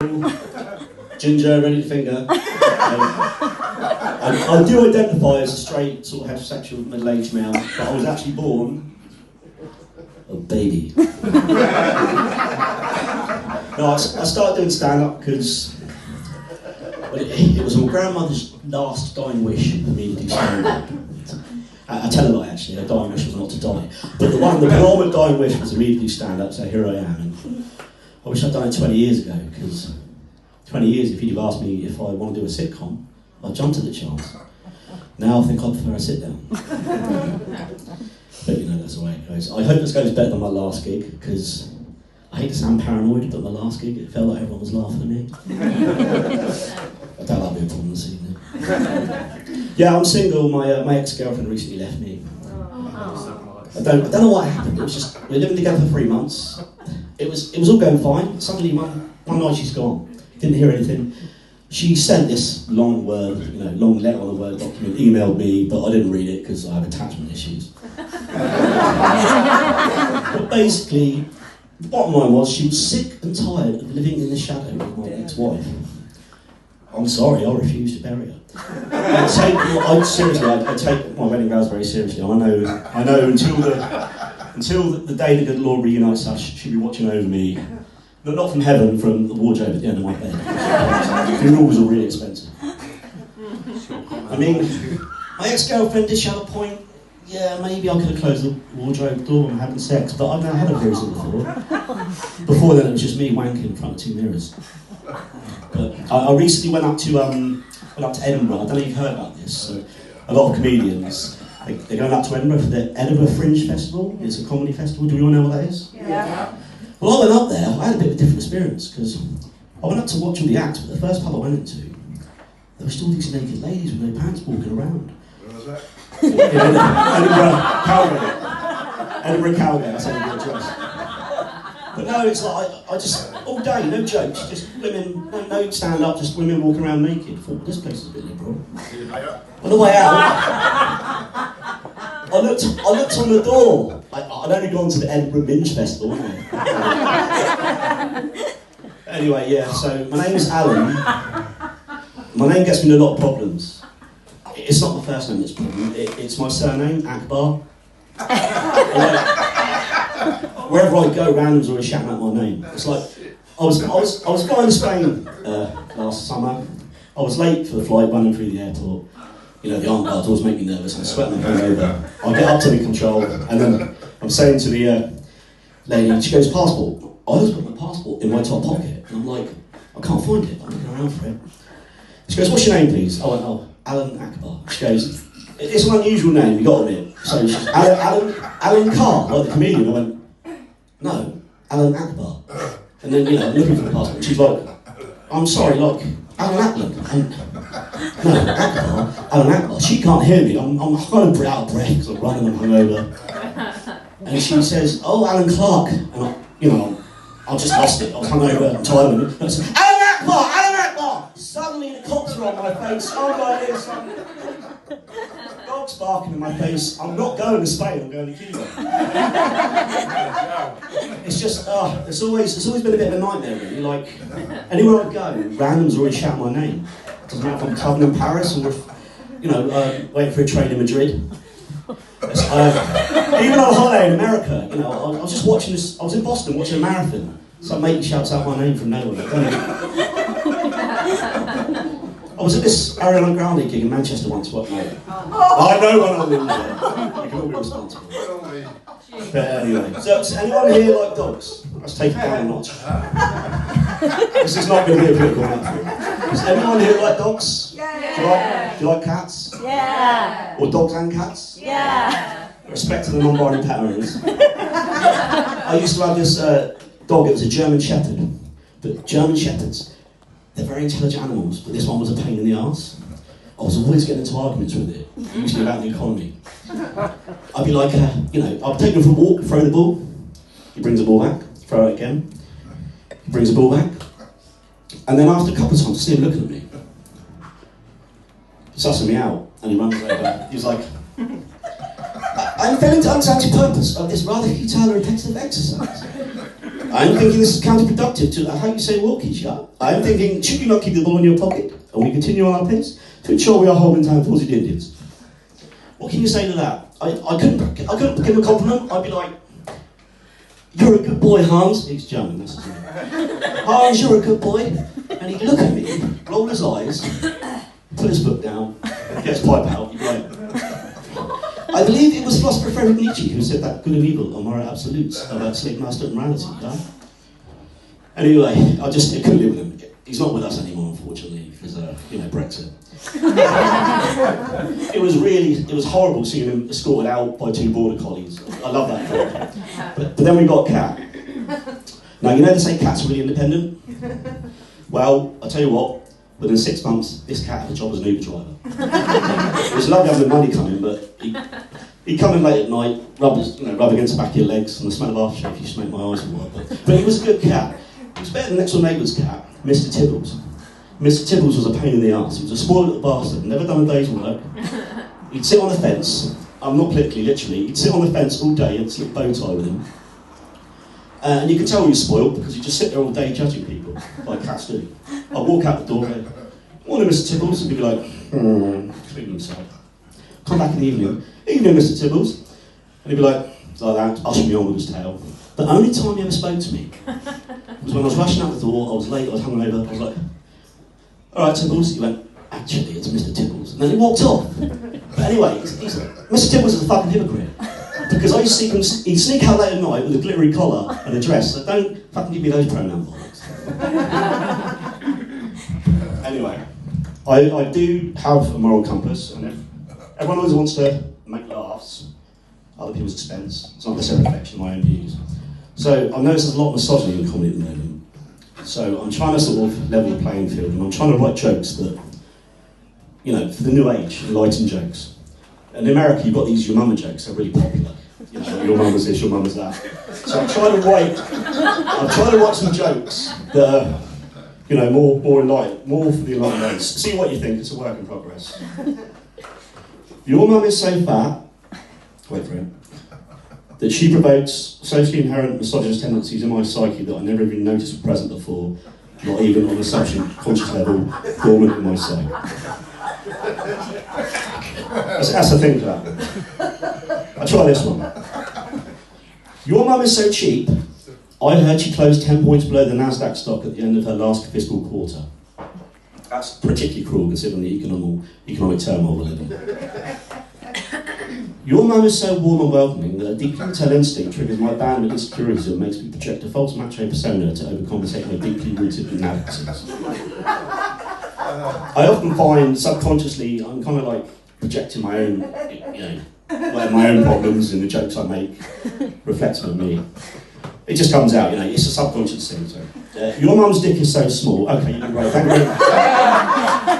single, ginger, ready to finger. I do identify as a straight, sort of heterosexual, middle-aged male, but I was actually born a baby. No, I started doing stand-up because it was my grandmother's last dying wish for me to do stand-up. I tell a lie, actually. Her dying wish was not to die. But the penultimate dying wish was for me to do stand-up, so here I am. And I wish I'd done it 20 years ago, because 20 years, if you'd have asked me if I want to do a sitcom, I'd jumped at the chance. Now I think I'd prefer a sit-down. But you know, that's the way it goes. I hope this goes better than my last gig, because I hate to sound paranoid, but my last gig, it felt like everyone was laughing at me. I doubt that'll be a problem this evening. Yeah, I'm single. My ex-girlfriend recently left me. I don't know what happened. It was just, we were living together for 3 months. It was all going fine. Suddenly one night she's gone. Didn't hear anything. She sent this long letter on a Word document, emailed me, but I didn't read it because I have attachment issues. But basically, the bottom line was she was sick and tired of living in the shadow of my ex-wife. I'm sorry, I refuse to bury her. I take my wedding vows very seriously. I know until the day the good Lord reunites us, she'll be watching over me. Not from heaven, from the wardrobe at the end of my bed. Funerals are really expensive. I mean, my ex-girlfriend did have a point. Yeah, maybe I could have closed the wardrobe door and having sex, but I've never had a threesome before. Before then, it was just me wanking in front of 2 mirrors. But I recently went up to Edinburgh. I don't know if you've heard about this. So a lot of comedians, they're going up to Edinburgh for the Edinburgh Fringe Festival. It's a comedy festival. Do we all know what that is? Yeah. Well, I went up there. I had a bit of a different experience because I went up to watch all the acts, but the first pub I went into, there were still these naked ladies with no pants walking around. Where was that? Edinburgh Calgary, that's how you address. But no, it's like, I just, all day, no jokes, just women, no stand up, just women walking around naked. I thought, this place is a bit liberal. On the way out, I looked on the door. I'd only gone to the Edinburgh Minge Festival, hadn't I? Anyway, yeah, so my name is Alan. My name gets me in a lot of problems. It's not my first name that's a problem, it's my surname, Akbar. Wherever I go, randoms always shouting out my name. It's like, I was flying to Spain last summer. I was late for the flight, running through the airport. You know, the armed guards always make me nervous, I'm sweating my phone over. I get up to the control, and then I'm saying to the lady, she goes, passport. I always put my passport in my top pocket, and I'm like, I can't find it, I'm looking around for it. She goes, what's your name, please? I went, oh, Alan Akbar. She goes, it's an unusual name, you got to admit. So she's Alan Carr, like the comedian. I went, no, Alan Akbar. And then, you know, looking for the passport, she's like, I'm sorry, like, Alan Ackland. No, Akbar, Alan Akbar. She can't hear me, I'm kind of out of breath because I'm running, I'm hungover. And she says, oh, Alan Clark. And I just lost it, I was hungover, I'm tired, and I said, Alan Akbar, Alan Akbar! Suddenly the cops are on my face, I'm like this, dogs barking in my face. I'm not going to Spain, I'm going to Cuba. It's just, it's always been a bit of a nightmare really, like, anywhere I go, randoms always shout my name. Doesn't matter if I'm clubbing in Paris or, waiting for a train in Madrid. Even on holiday in America, I was just watching this, I was in Boston watching a marathon. Some mate shouts out my name from nowhere. I was at this Ariana Grande gig in Manchester once, what mate? I know when I'm in there. You can all be responsible. But anyway, so anyone here like dogs? Let's take it down a notch. This is not going to be a political outfit. Does anyone here like dogs? Yeah. Do you like cats? Yeah. Or dogs and cats? Yeah. Respect to the non-binary pet owners. I used to have this dog, it was a German Shepherd. But German Shepherds, they're very intelligent animals, but this one was a pain in the arse. I was always getting into arguments with it, usually about the economy. I'd be like, I'd take him for a walk, throw the ball. He brings the ball back, throw it again. He brings the ball back. And then after a couple of times, I see him looking at me. Sussing me out, and he runs over. He's like, I'm failing to understand the purpose of this rather futile and repetitive exercise. I'm thinking this is counterproductive to how you say walkie, yeah? I'm thinking, should you not keep the ball in your pocket? And we continue on our pace to ensure we are holding time towards the Indians. What can you say to that? I couldn't give him a compliment. I'd be like, you're a good boy, Hans. He's German, that's his name. Hans, you're a good boy. And he'd look at me, roll his eyes, put his book down, get his pipe out, he'd be like, I believe it was philosopher Friedrich Nietzsche who said that good and evil are moral absolutes about slave master and morality, yeah? Anyway, I couldn't live with him. He's not with us anymore, unfortunately, because, Brexit. It was horrible seeing him escorted out by 2 border collies. I love that film. But then we got a cat. Now, they say cats are really independent? Well, I'll tell you what, within 6 months, this cat had a job as an Uber driver. It was lovely having the money coming, but he'd come in late at night, rub against the back of your legs, and the smell of aftershave used to make my eyes water. But he was a good cat. He was better than the next door neighbour's cat, Mr. Tibbles. Mr. Tibbles was a pain in the arse. He was a spoiled little bastard, never done a day's work. He'd sit on the fence, I'm not politically, literally, he'd sit on the fence all day and slip bow tie with him. And you could tell he was spoiled because he'd just sit there all day judging people, like cats do. I'd walk out the door and go, morning, Mr. Tibbles, and he'd be like, clean himself. Come back in the evening, Mr. Tibbles. And he'd be like that, ushering me on with his tail. The only time he ever spoke to me was when I was rushing out the door, I was late, I was hungover, I was like, all right, Tibbles. He went, actually, it's Mr. Tibbles. And then he walked off. But anyway, Mr. Tibbles is a fucking hypocrite. Because I used to see him, he'd sneak out late at night with a glittery collar and a dress, so don't fucking give me those pronoun bollocks. Anyway, I do have a moral compass, and everyone always wants to make laughs at other people's expense. It's not necessarily a reflection of my own views. So I've noticed there's a lot of misogyny in comedy at the moment. So I'm trying to sort of level the playing field, and I'm trying to write jokes that, for the new age, enlightened jokes. And in America, you've got these your mama jokes, they're really popular. Your mama's this, your mama's that. So I'm trying to write some jokes that are, more enlightened, more for the enlightened age. See what you think, it's a work in progress. Your mum is so fat, wait for it, that she provokes socially inherent misogynist tendencies in my psyche that I never even noticed were present before, not even on a subconscious level, dormant in my psyche. That's the thing for that. I'll try this one. Your mum is so cheap, I heard she closed 10 points below the Nasdaq stock at the end of her last fiscal quarter. That's particularly cruel considering the economic turmoil we're living in. Your mum is so warm and welcoming that a deeply maternal instinct triggers my bandwidth insecurities and makes me project a false macho persona to overcompensate my deeply rooted inadequacies. I often find subconsciously I'm kind of like projecting my own, my own problems in the jokes I make, reflecting on me. It just comes out, it's a subconscious thing. So, your mum's dick is so small. Okay, you've been great. Thank you very much.